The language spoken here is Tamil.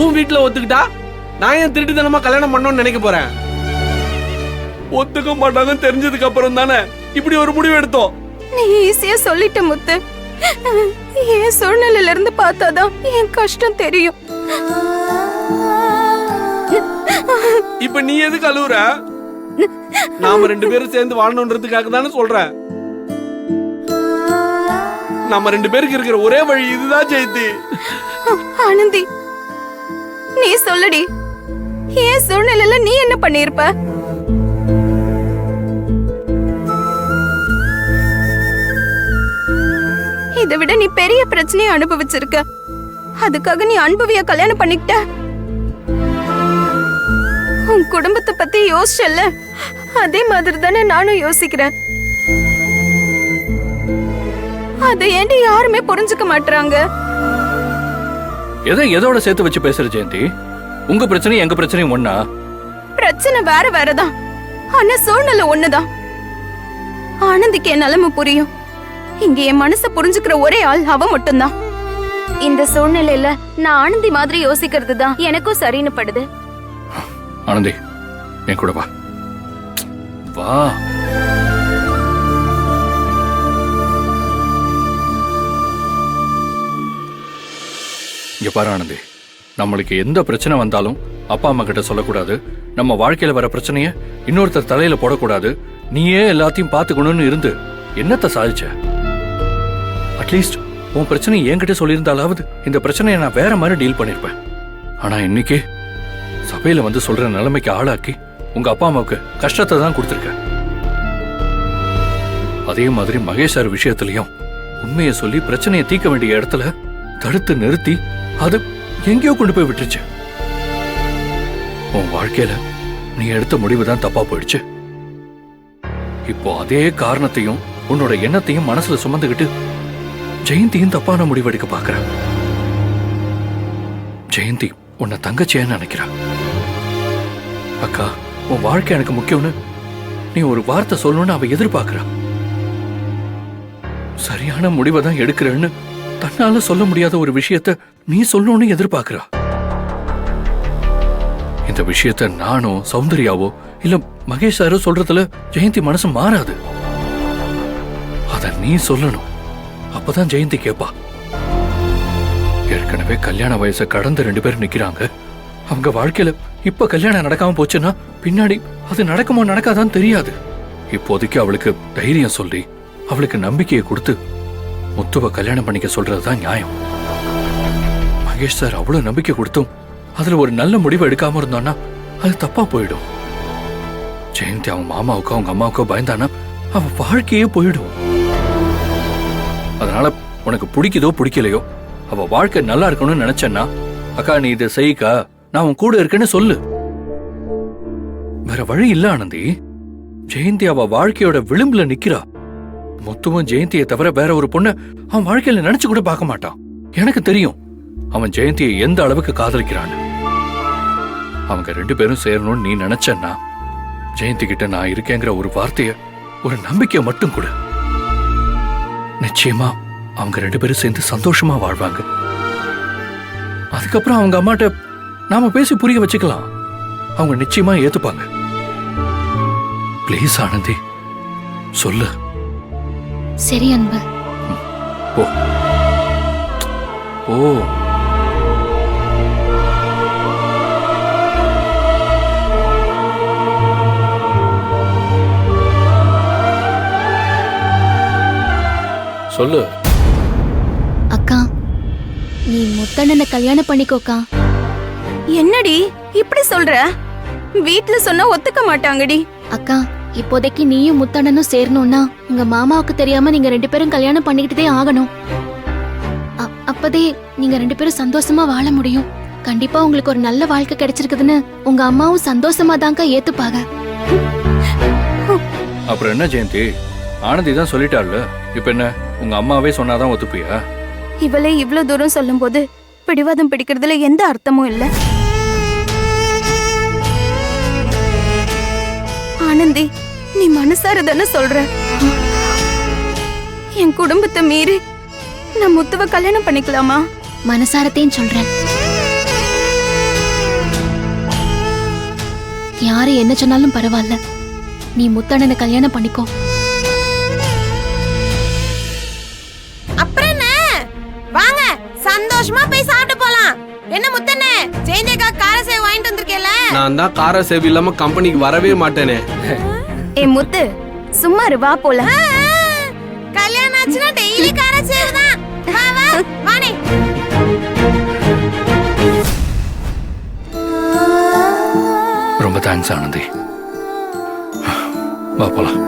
உன் வீட்டுல ஒத்துக்கிட்டா நான் ஏன் திருட்டுத்தனமா கல்யாணம் பண்ணணும்னு நினைக்க போறேன்? ஒத்துக்க மாட்டாங்கன்னு தெரிஞ்சதுக்கு அப்புறம் தானே இப்படி ஒரு முடிவு எடுத்தோம். நீ ஈஸியா சொல்லிட்ட முத்து. என் சூழ்நிலையில இருந்து பார்த்தாதான் என் கஷ்டம் தெரியும். இப்ப நீ எதுக்கு அழுவுற? நாம 2 பேரும் சேர்ந்து வாழணும்ன்றதுக்காக தானே சொல்றேன். நம்ம 2 பேருக்கு இருக்கிற ஒரே வழி இதுதான் ஜெயந்தி. ஆனந்தி, நீ சொல்லுடி, என் சூழ்நிலையில நீ என்ன பண்ணிருப்ப? இதை விட நீ பெரிய பிரச்சனையை அனுபவிச்சிருக்க. அதுக்காக நீ அன்பவிய கல்யாணம் பண்ணிக்கிட்ட. உன் குடும்பத்தை பத்தி யோசிச்சல்ல, அதே மாதிரி தானே நானும் யோசிக்கிறேன். அதை ஏண்டி யாருமே புரிஞ்சுக்க மாட்டாங்க? எதோட சேர்த்து வச்சு பேசுற ஜெயந்தி? உங்க பிரச்சனை எங்க பிரச்சனையும் ஒண்ணா? பிரச்சனை வேற வேறதான், ஆனா சூழ்நிலை ஒண்ணுதான். ஆனந்திக்கு என் நிலைமை புரியும். இங்க என் மனச புரிஞ்சுக்கிற ஒரே ஆள் அவ மட்டும்தான். இந்த சூழ்நிலையில நான் ஆனந்தி மாதிரி யோசிக்கிறது தான் எனக்கும் சரின்னு படுது. ஆனந்தி, என் கூட வா. வா. இங்க பாரு ஆனந்தி, நம்மளுக்கு எந்த பிரச்சனை வந்தாலும் அப்பா அம்மா கிட்ட சொல்லக்கூடாது. நம்ம வாழ்க்கையில வர பிரச்சனைய இன்னொருத்தர் தலையில போடக்கூடாது. நீயே எல்லாத்தையும் பாத்துக்கணும்னு இருந்து என்னத்த சாதிச்ச? அட்லீஸ்ட் உன் பிரச்சனை என்கிட்ட சொல்லியிருந்தாலாவது இந்த பிரச்சனையை நான் வேற மாதிரி டீல் பண்ணிருப்பேன். ஆனா இன்னைக்கு சபையில வந்து சொல்ற நிலைமைக்கு ஆளாக்கி உங்க அப்பா அம்மாவுக்கு கஷ்டத்தை தான் கொடுத்துருக்க. அதே மாதிரி மகேஷ் சார் விஷயத்திலையும் உண்மையை சொல்லி பிரச்சனையை தீர்க்க வேண்டிய இடத்துல தடுத்து நிறுத்தி அது எங்கேயோ கொண்டு போய் விட்டுருச்சு. உன் வாழ்க்கையில நீ எடுத்த முடிவு தான் தப்பா போயிடுச்சு. இப்போ அதே காரணத்தையும் உன்னோட எண்ணத்தையும் மனசுல சுமந்துகிட்டு ஜெயந்தியும் தப்பான முடிவெடுக்க பாக்குற. ஜெயந்தி உன்னை தங்கச்சியான்னு நினைக்கிறா. அக்கா, உன் வாழ்க்கை எனக்கு முக்கியம்னு நீ ஒரு வார்த்தை சொல்லணும்னு அவ எதிர்பார்க்கிறா. சரியான முடிவை தான் எடுக்கிறேன்னு தன்னால சொல்ல முடியாத ஒரு விஷயத்த நீ சொல்லணும்னு எதிர்பார்க்கிறா. இந்த விஷயத்த நானோ சௌந்தர்யாவோ இல்ல மகேஷ் சாரோ சொல்றதுல ஜெயந்தி மனசு மாறாது. அத நீ சொல்லணும். அப்பதான் ஜெயந்தி கேப்பா. ஏற்கனவே கல்யாண வயசை கடந்த 2 பேர் நிக்கிறாங்க. அவங்க வாழ்க்கையில இப்ப கல்யாணம் நடக்காம போச்சுன்னா பின்னாடி அது நடக்குமோ நடக்காதான்னு தெரியாது. இப்போதைக்கு அவளுக்கு தைரியம் சொல்லி அவளுக்கு நம்பிக்கையை கொடுத்து முத்துவ கல்யாணம் பண்ணிக்க சொல்றதுதான் நியாயம். மகேஷ் சார் அவ்வளவு நம்பிக்கை கொடுத்தும் அதுல ஒரு நல்ல முடிவு எடுக்காம இருந்தான்னா அது தப்பா போயிடும். ஜெயந்தி அவன் மாமாவுக்கோ அவங்க அம்மாவுக்கோ பயந்தானா அவன் வாழ்க்கையே போயிடும். அதனால உனக்கு பிடிக்குதோ பிடிக்கலையோ அவ வாழ்க்கை நல்லா இருக்கணும்னு நினைச்சேன்னா அக்கா நீ இதை செய்யக்கா, நான் உன் கூட இருக்கேன்னு சொல்லு. வேற வழி இல்ல ஆனந்தி. ஜெயந்தி அவ வாழ்க்கையோட விளிம்புல நிக்கிறா. மொத்தமும் ஜெயந்தியை தவிர வேற ஒரு பொண்ண அவன் வாழ்க்கையில நினைச்சு கூட பார்க்க மாட்டான். எனக்கு தெரியும் அவன் ஜெயந்தியை எந்த அளவுக்கு காதலிக்கிறான்னு. அவங்க 2 பேரும் சேரணும்னு நீ நினைச்சன்னா ஜெயந்தி கிட்ட நான் இருக்கேங்கிற ஒரு வார்த்தைய, ஒரு நம்பிக்கைய மட்டும் கொடு. நிச்சயமா அவங்க 2 பேரும் சேர்ந்து சந்தோஷமா வாழ்வாங்க. அதுக்கப்புறம் அவங்க அம்மாட்ட நாம பேசி புரிய வச்சுக்கலாம். அவங்க நிச்சயமா ஏத்துப்பாங்க. ப்ளீஸ் ஆனந்தி, சொல்லு. சரி அன்பு. ஓ ஓ சொல்லு. அக்கா, நீ முத்தண்ணனை கல்யாணம் பண்ணிக்கோக்கா. என்னடி இப்படி சொல்ற? வீட்ல சொன்னா ஒத்துக்க மாட்டாங்கடி. அக்கா, இப்போதைக்கு நீயும் முத்தண்ணனும் சேரணும்னா உங்க மாமாவுக்கு தெரியாம நீங்க 2 பேரும் கல்யாணம் பண்ணிக்கிட்டே ஆகணும். அப்பதே நீங்க 2 பேரும் சந்தோஷமா வாழ முடியும். கண்டிப்பா உங்களுக்கு ஒரு நல்ல வாழ்க்கை கிடைச்சிருக்குதுன்னு உங்க அம்மாவும் சந்தோஷமா தான்க்கா ஏத்துப்பாங்க. அப்புறம் என்ன ஜெயந்தி, ஆனந்தி தான் சொல்லிட்டாள்ல, இப்ப என்ன உங்க அம்மாவே சொன்னாதான் ஒத்துப்பியா? இவளே இவ்வளவு தூரம் சொல்லும் போது பிடிவாதம் பிடிக்கிறதுல எந்த அர்த்தமும் இல்ல. ஆனந்தி, நீ மனசார தானே சொல்ற? என் குடும்பத்தை மீறி நான் முத்துவ கல்யாணம் பண்ணிக்கலாமா? மனசாரத்தையும் சொல்றேன். யாரு என்ன சொன்னாலும் பரவாயில்ல, நீ முத்தண்ணனை கல்யாணம் பண்ணிக்கோ. அப்புறம் என்ன, வாங்க சந்தோஷமா போய் சாப்பிட்டு போலாம். என்ன முத்தண்ணே, ஜெயந்தியக்கா கார சேவை வாங்கிட்டு வந்திருக்கேல? நான் தான் கார சேவை இல்லாம கம்பெனிக்கு வரவே மாட்டேனே. ஏ முத்து, சும்மா இரு, வா போலாம். கல்யாணம் ஆச்சுன்னா டெய்லி கார சேவை தான். வா வா வாணி. ரொம்ப தேங்க்ஸ் ஆனந்தி. வா போலாம்.